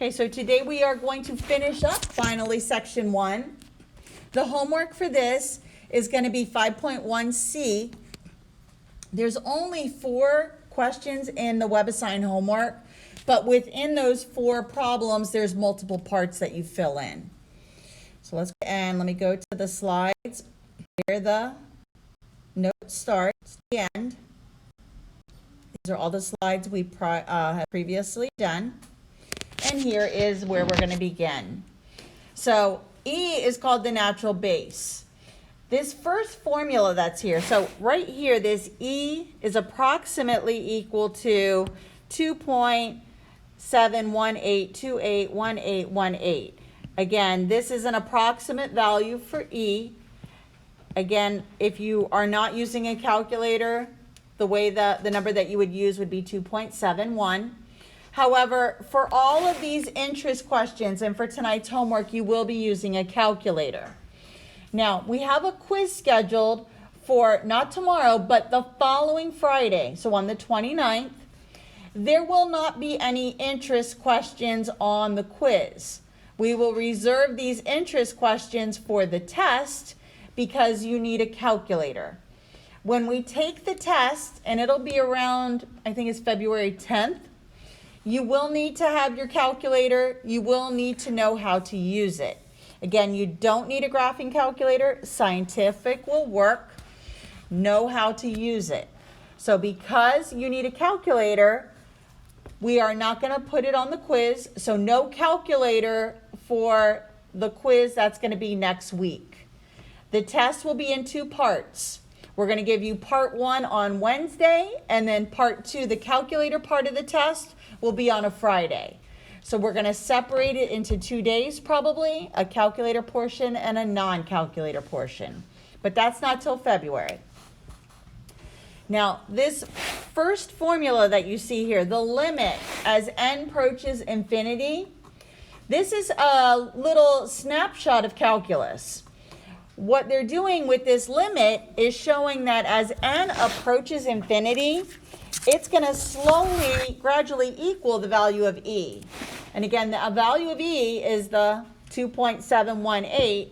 Okay, so today we are going to finish up finally section 1. The homework for this is going to be 5.1c. There's only 4 questions in the WebAssign homework, but within those 4 problems, there's multiple parts that you fill in. So let me go to the slides where the note starts, the end. These are all the slides we have previously done. And here is where we're going to begin. So E is called the natural base. This first formula that's here, so right here, this E is approximately equal to 2.718281818. Again, this is an approximate value for E. Again, if you are not using a calculator, the way the number that you would use would be 2.71. However, for all of these interest questions and for tonight's homework, you will be using a calculator. Now, we have a quiz scheduled for not tomorrow, but the following Friday, so on the 29th. There will not be any interest questions on the quiz. We will reserve these interest questions for the test because you need a calculator. When we take the test, and it'll be around, I think it's February 10th, you will need to have your calculator. You will need to know how to use it. Again, you don't need a graphing calculator. Scientific will work. Know how to use it. So because you need a calculator, we are not going to put it on the quiz. So no calculator for the quiz. That's going to be next week. The test will be in 2 parts. We're going to give you part 1 on Wednesday, and then part 2, the calculator part of the test, will be on a Friday. So we're going to separate it into 2 days probably, a calculator portion and a non-calculator portion. But that's not till February. Now, this first formula that you see here, the limit as n approaches infinity, this is a little snapshot of calculus. What they're doing with this limit is showing that as n approaches infinity, it's going to slowly, gradually equal the value of E. And again, the value of E is the 2.718.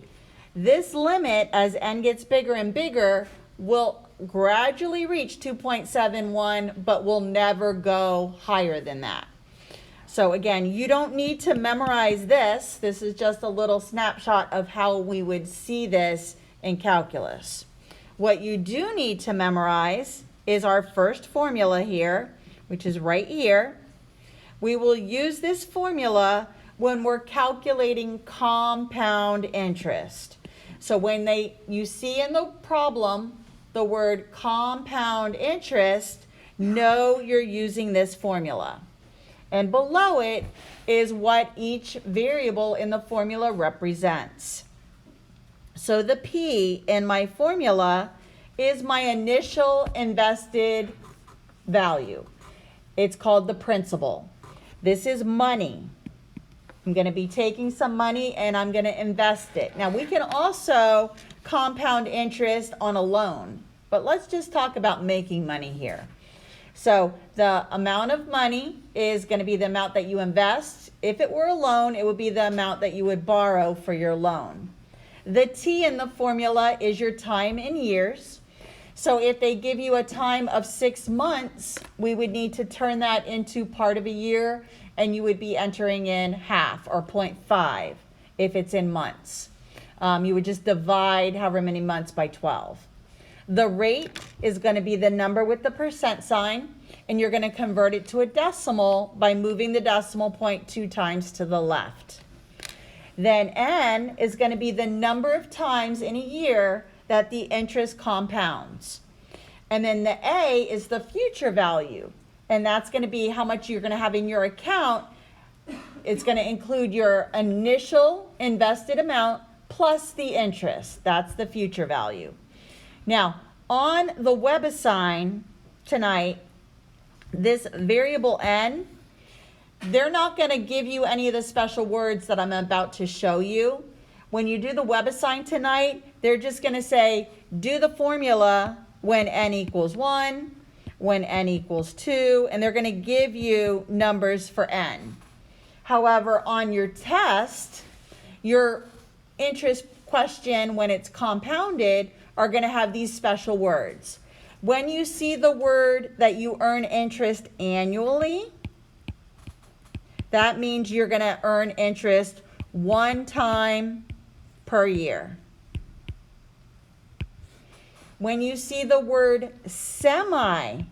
This limit, as n gets bigger and bigger, will gradually reach 2.71, but will never go higher than that. So again, you don't need to memorize this. This is just a little snapshot of how we would see this in calculus. What you do need to memorize is our first formula here, which is right here. We will use this formula when we're calculating compound interest. So when you see in the problem the word compound interest, know you're using this formula. And below it is what each variable in the formula represents. So the P in my formula is my initial invested value. It's called the principal. This is money. I'm going to be taking some money and I'm going to invest it. Now we can also compound interest on a loan, but let's just talk about making money here. So the amount of money is going to be the amount that you invest. If it were a loan, it would be the amount that you would borrow for your loan. The T in the formula is your time in years. So if they give you a time of 6 months, we would need to turn that into part of a year, and you would be entering in half or 0.5 if it's in months. You would just divide however many months by 12. The rate is going to be the number with the percent sign, and you're going to convert it to a decimal by moving the decimal point 2 times to the left. Then N is going to be the number of times in a year that the interest compounds. And then the A is the future value, and that's going to be how much you're going to have in your account. It's going to include your initial invested amount plus the interest. That's the future value. Now, on the WebAssign tonight, this variable N, they're not going to give you any of the special words that I'm about to show you. When you do the WebAssign tonight, they're just going to say, do the formula when n equals 1, when n equals 2, and they're going to give you numbers for n. However, on your test, your interest question, when it's compounded, are going to have these special words. When you see the word that you earn interest annually, that means you're going to earn interest one time per year. When you see the word semi-annually,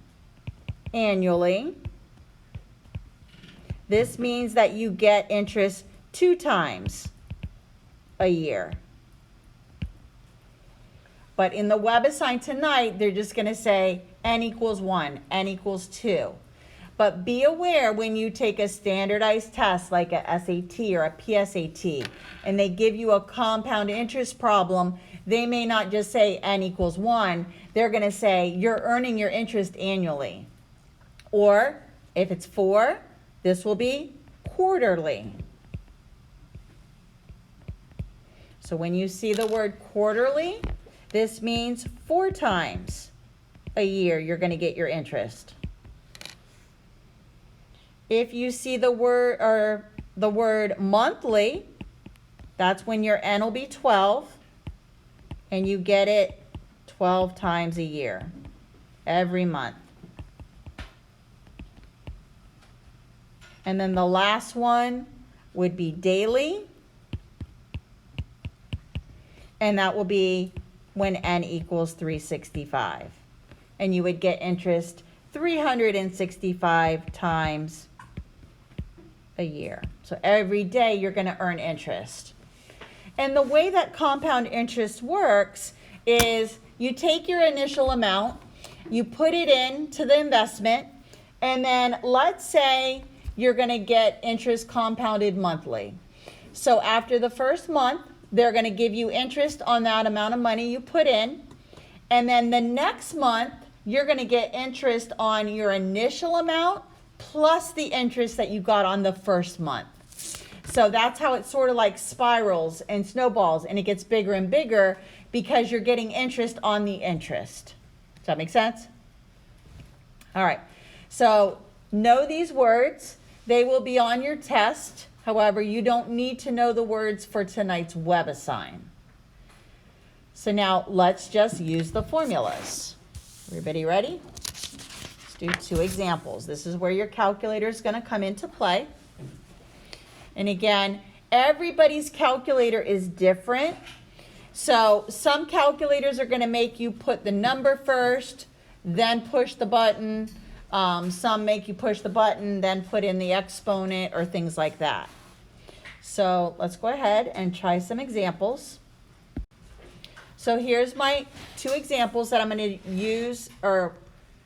this means that you get interest 2 times a year. But in the web assign tonight, they're just going to say n equals 1, n equals 2. But be aware when you take a standardized test like a SAT or a PSAT, and they give you a compound interest problem, they may not just say n equals 1. They're going to say you're earning your interest annually. Or if it's 4, this will be quarterly. So when you see the word quarterly, this means 4 times a year you're going to get your interest. If you see the word monthly, that's when your n will be 12, and you get it 12 times a year, every month. And then the last one would be daily, and that will be when n equals 365. And you would get interest 365 times a year. So every day you're going to earn interest. And the way that compound interest works is you take your initial amount, you put it into the investment, and then let's say you're going to get interest compounded monthly. So after the first month, they're going to give you interest on that amount of money you put in. And then the next month, you're going to get interest on your initial amount plus the interest that you got on the first month. So that's how it sort of like spirals and snowballs, and it gets bigger and bigger because you're getting interest on the interest. Does that make sense? All right. So know these words. They will be on your test. However, you don't need to know the words for tonight's web assign. So now let's just use the formulas. Everybody ready? Let's do 2 examples. This is where your calculator is going to come into play. And again, everybody's calculator is different. So some calculators are going to make you put the number first, then push the button. Some make you push the button, then put in the exponent or things like that. So let's go ahead and try some examples. So here's my 2 examples that I'm going to use or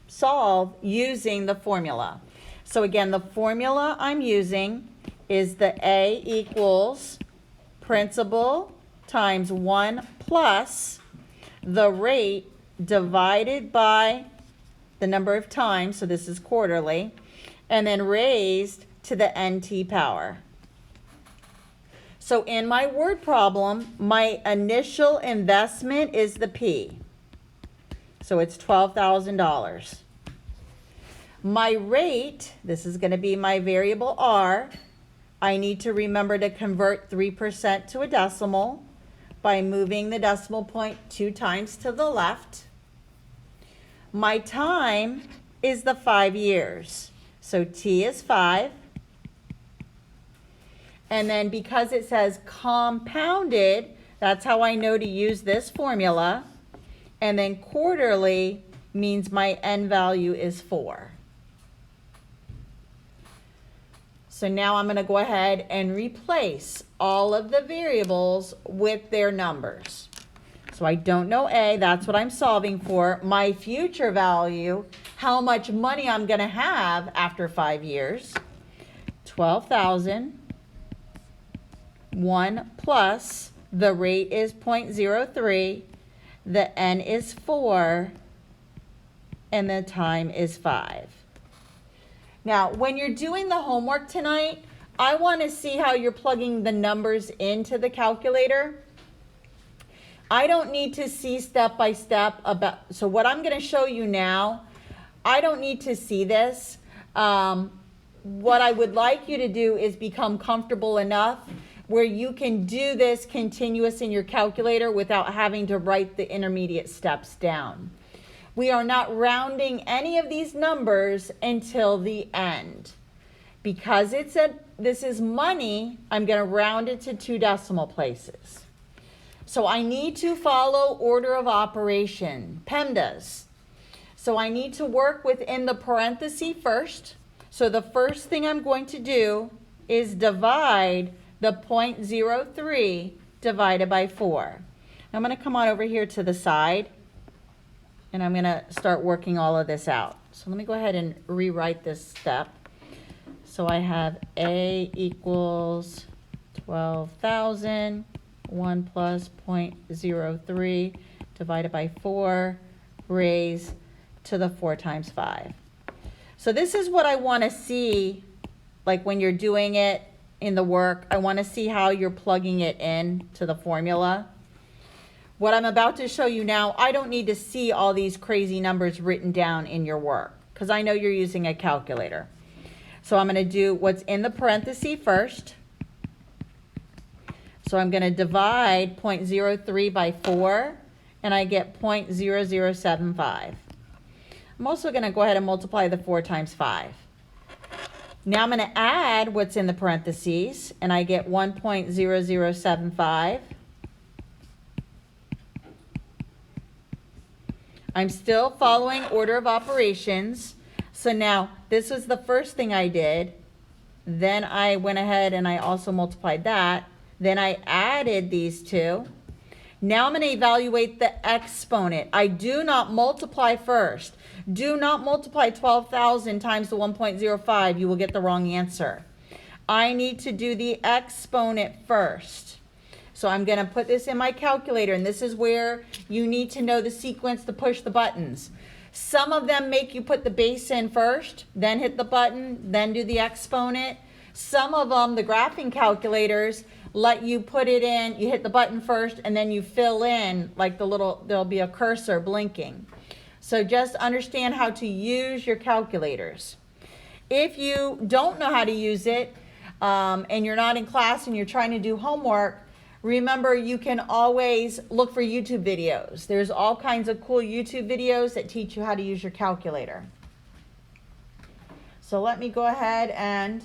solve using the formula. So again, the formula I'm using is the A equals principal times 1 plus the rate divided by the number of times, so this is quarterly, and then raised to the nt power. So in my word problem, my initial investment is the P. So it's $12,000. My rate, this is going to be my variable R. I need to remember to convert 3% to a decimal by moving the decimal point 2 times to the left. My time is the 5 years. So T is 5. And then because it says compounded, that's how I know to use this formula. And then quarterly means my n value is 4. So now I'm going to go ahead and replace all of the variables with their numbers. So I don't know A, that's what I'm solving for. My future value, how much money I'm going to have after 5 years, 12,000. 1 plus, the rate is 0.03, the n is 4, and the time is 5. Now, when you're doing the homework tonight, I want to see how you're plugging the numbers into the calculator. I don't need to see step by step about, so what I'm going to show you now, I don't need to see this. what I would like you to do is become comfortable enough where you can do this continuous in your calculator without having to write the intermediate steps down. We are not rounding any of these numbers until the end. Because this is money, I'm going to round it to 2 decimal places. So I need to follow order of operation, PEMDAS. So I need to work within the parenthesis first. So the first thing I'm going to do is divide the 0.03 divided by 4. I'm going to come on over here to the side, and I'm going to start working all of this out. So let me go ahead and rewrite this step. So I have A equals 12,000, 1 plus 0.03 divided by 4 raised to the 4 times 5. So this is what I want to see, like when you're doing it in the work. I want to see how you're plugging it in to the formula. What I'm about to show you now, I don't need to see all these crazy numbers written down in your work because I know you're using a calculator. So I'm going to do what's in the parenthesis first. So I'm going to divide 0.03 by 4, and I get 0.0075. I'm also going to go ahead and multiply the 4 times 5. Now I'm going to add what's in the parentheses, and I get 1.0075. I'm still following order of operations. So now this was the first thing I did. Then I went ahead and I also multiplied that. Then I added these two. Now I'm going to evaluate the exponent. I do not multiply first. Do not multiply 12,000 times the 1.05. You will get the wrong answer. I need to do the exponent first. So I'm going to put this in my calculator, and this is where you need to know the sequence to push the buttons. Some of them make you put the base in first, then hit the button, then do the exponent. Some of them, the graphing calculators, let you put it in, you hit the button first, and then you fill in like there'll be a cursor blinking. So just understand how to use your calculators. If you don't know how to use it, and you're not in class and you're trying to do homework, remember you can always look for YouTube videos. There's all kinds of cool YouTube videos that teach you how to use your calculator. So let me go ahead and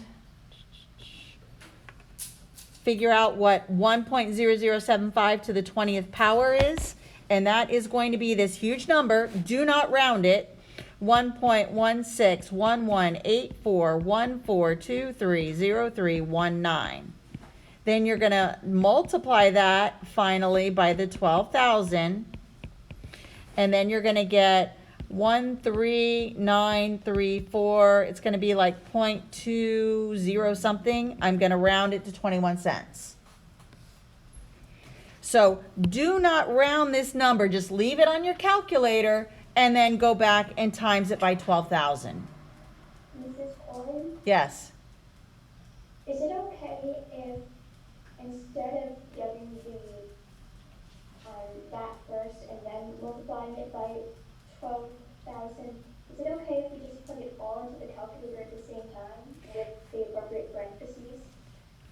figure out what 1.0075 to the 20th power is. And that is going to be this huge number. Do not round it. 1.16118414230319. Then you're going to multiply that finally by the 12,000. And then you're going to get 13934. It's going to be like 0.20 something. I'm going to round it to 21 cents. So do not round this number. Just leave it on your calculator and then go back and times it by 12,000. Mrs. Cohen? Yes. Is it okay if instead of getting that first and then multiplying it by 12,000, is it okay if we just put it all into the calculator at the same time with the appropriate parentheses?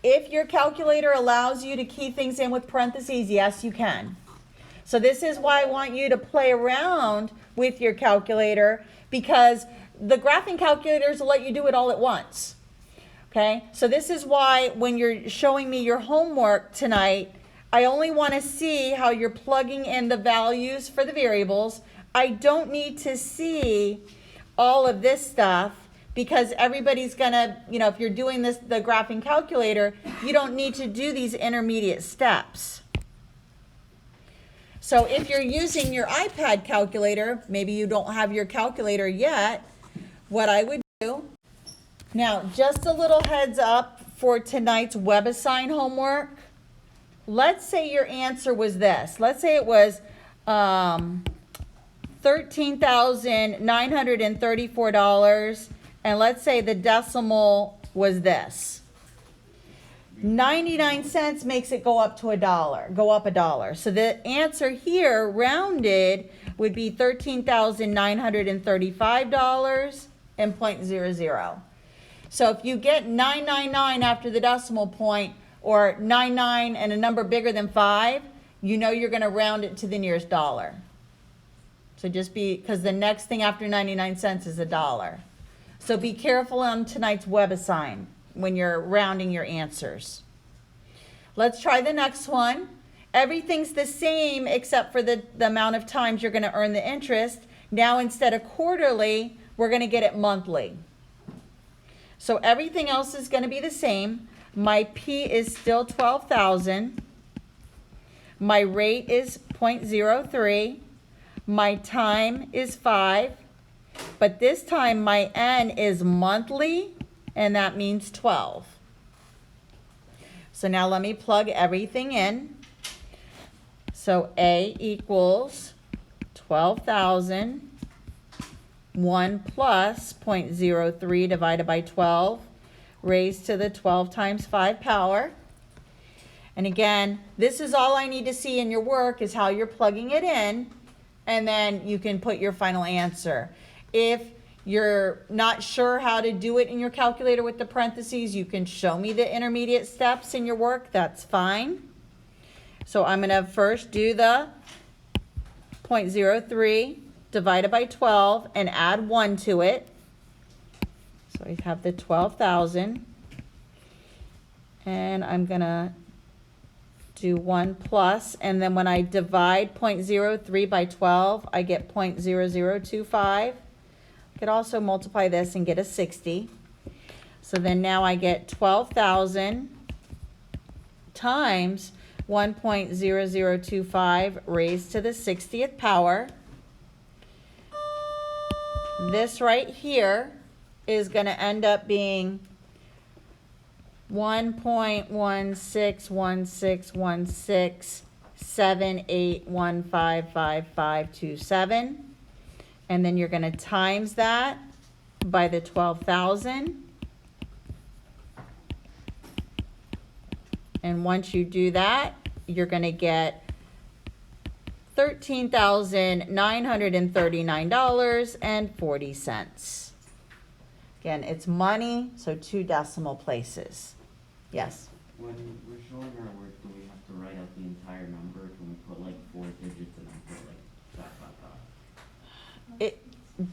If your calculator allows you to key things in with parentheses, yes, you can. So this is why I want you to play around with your calculator, because the graphing calculators will let you do it all at once. Okay, so this is why when you're showing me your homework tonight, I only want to see how you're plugging in the values for the variables. I don't need to see all of this stuff because everybody's gonna, if you're doing this, the graphing calculator, you don't need to do these intermediate steps. So if you're using your iPad calculator, maybe you don't have your calculator yet, what I would do, now just a little heads up for tonight's WebAssign homework. Let's say your answer was this. Let's say it was $13,934, and let's say the decimal was this. 99 cents makes it go up to $1, go up $1. So the answer here, rounded, would be $13,935 and 0.00. So if you get 999 after the decimal point, or 99 and a number bigger than 5, you know you're going to round it to the nearest dollar. So just because the next thing after 99 cents is $1. So be careful on tonight's web assign when you're rounding your answers. Let's try the next one. Everything's the same except for the amount of times you're going to earn the interest. Now instead of quarterly, we're going to get it monthly. So everything else is going to be the same. My P is still 12,000. My rate is 0.03. My time is 5. But this time my N is monthly, and that means 12. So now let me plug everything in. So A equals 12,000. 1 plus 0.03 divided by 12 raised to the 12 times 5 power. And again, this is all I need to see in your work is how you're plugging it in, and then you can put your final answer. If you're not sure how to do it in your calculator with the parentheses, you can show me the intermediate steps in your work. That's fine. So I'm going to first do the 0.03 divided by 12 and add 1 to it. So I have the 12,000. And I'm going to do 1 plus, and then when I divide 0.03 by 12, I get 0.0025. I could also multiply this and get a 60. So then now I get 12,000 times 1.0025 raised to the 60th power. This right here is going to end up being 1.16161678155527, and then you're going to times that by the 12,000, and once you do that, you're going to get $13,939.40. Again, it's money, so 2 decimal places. Yes? When we're showing our work, do we have to write out the entire number? Can we put like 4 digits and then put like dot, dot, dot?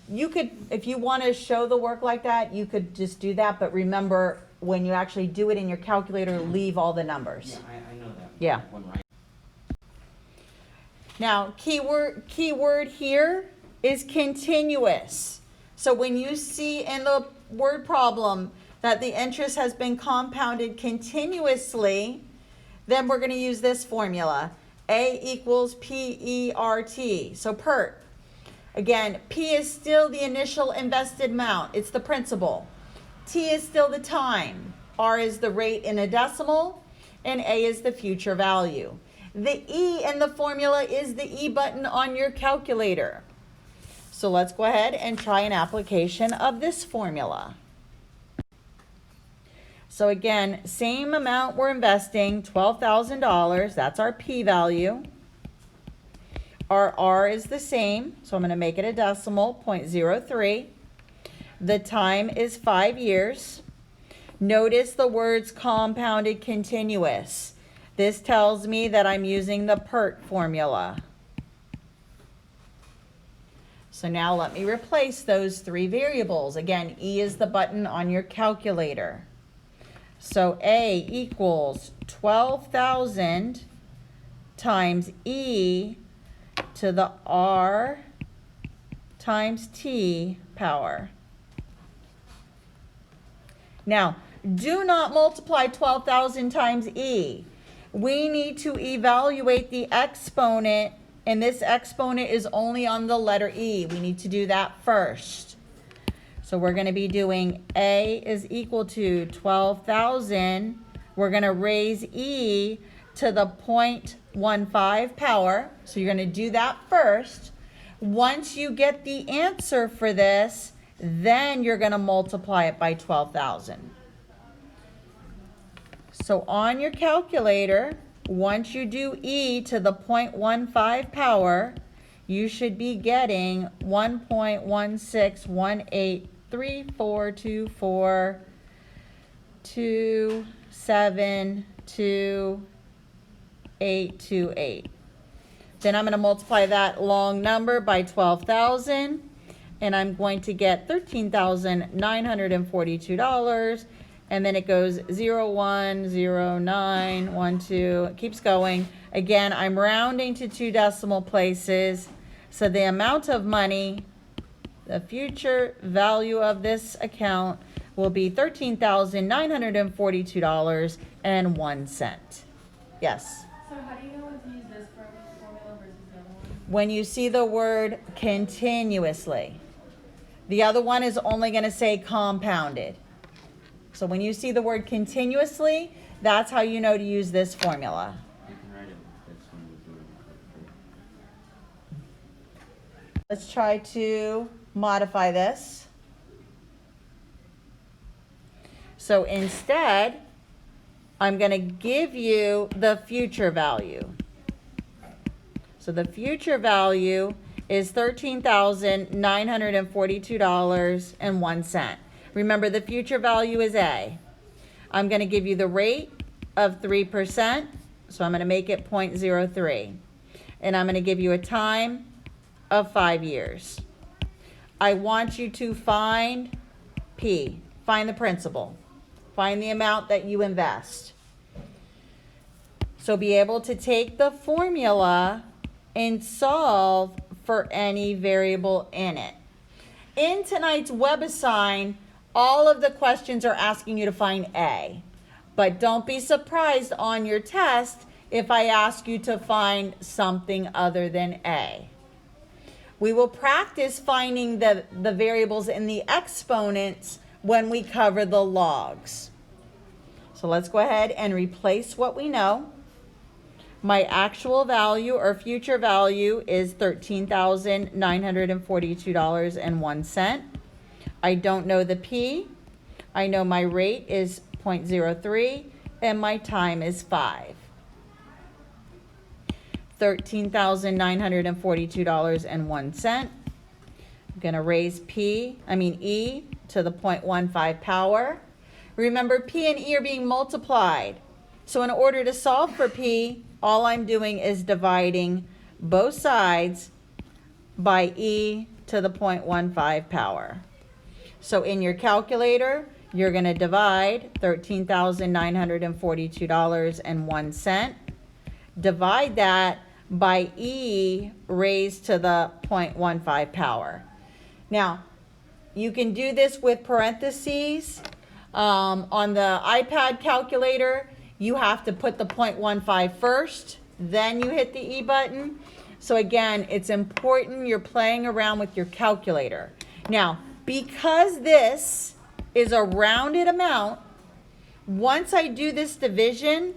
You could, if you want to show the work like that, you could just do that, but remember, when you actually do it in your calculator, leave all the numbers. Yeah, I know that. Yeah. When Now, keyword here is continuous. So when you see in the word problem that the interest has been compounded continuously, then we're going to use this formula. A equals PERT. So PERT. Again, P is still the initial invested amount. It's the principal. T is still the time. R is the rate in a decimal. And A is the future value. The E in the formula is the E button on your calculator. So let's go ahead and try an application of this formula. So again, same amount we're investing, $12,000. That's our P value. Our R is the same, so I'm going to make it a decimal, 0.03. The time is 5 years. Notice the words compounded continuous. This tells me that I'm using the PERT formula. So now let me replace those 3 variables. Again, E is the button on your calculator. So A equals 12,000 times E to the R times T power. Now, do not multiply 12,000 times E. We need to evaluate the exponent, and this exponent is only on the letter E. We need to do that first. So we're going to be doing A is equal to 12,000. We're going to raise E to the 0.15 power. So you're going to do that first. Once you get the answer for this, then you're going to multiply it by 12,000. So on your calculator, once you do E to the 0.15 power, you should be getting 1.16183424 272828. Then I'm going to multiply that long number by 12,000, and I'm going to get $13,942. And then it goes 0, 1, 0, 9, 1, 2, it keeps going. Again, I'm rounding to 2 decimal places. So the amount of money, the future value of this account will be $13,942.01. Yes? So how do you know when to use this formula versus the other one? When you see the word continuously. The other one is only going to say compounded. So when you see the word continuously, that's how you know to use this formula. You can write it with this one, we do it. Let's try to modify this. So instead, I'm going to give you the future value. So the future value is $13,942.01. Remember, the future value is A. I'm going to give you the rate of 3%, so I'm going to make it 0.03. And I'm going to give you a time of 5 years. I want you to find P, find the principal, find the amount that you invest. So be able to take the formula and solve for any variable in it. In tonight's WebAssign, all of the questions are asking you to find A, but don't be surprised on your test if I ask you to find something other than A. We will practice finding the variables in the exponents when we cover the logs. So let's go ahead and replace what we know. My actual value or future value is $13,942.01. I don't know the P. I know my rate is 0.03 and my time is 5. $13,942.01. I'm going to raise E to the 0.15 power. Remember, P and E are being multiplied. So in order to solve for P, all I'm doing is dividing both sides by E to the 0.15 power. So in your calculator, you're going to divide $13,942.01. Divide that by E raised to the 0.15 power. Now, you can do this with parentheses. On the iPad calculator, you have to put the 0.15 first, then you hit the E button. So again, it's important you're playing around with your calculator. Now, because this is a rounded amount, once I do this division,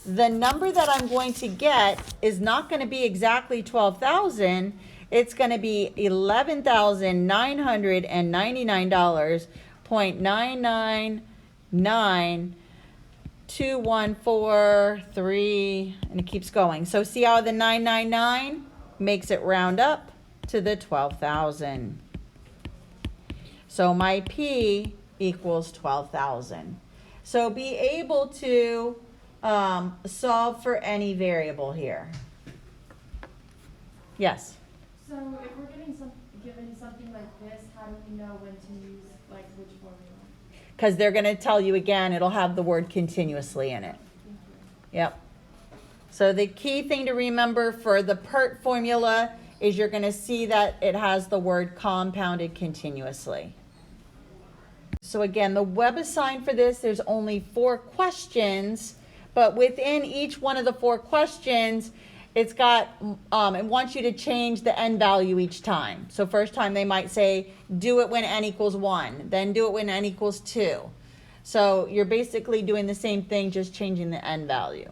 the number that I'm going to get is not going to be exactly 12,000. It's going to be $11,999.99214.3, and it keeps going. So see how the 999 makes it round up to the 12,000. So my P equals 12,000. So be able to solve for any variable here. Yes? So if we're given something like this, how do we know when to use which formula? Because they're going to tell you again, it'll have the word continuously in it. Thank you. Yep. So the key thing to remember for the PERT formula is you're going to see that it has the word compounded continuously. So again, the WebAssign for this, there's only 4 questions, but within each one of the 4 questions, it's got, it wants you to change the n value each time. So first time they might say, do it when n equals 1, then do it when n equals 2. So you're basically doing the same thing, just changing the n value.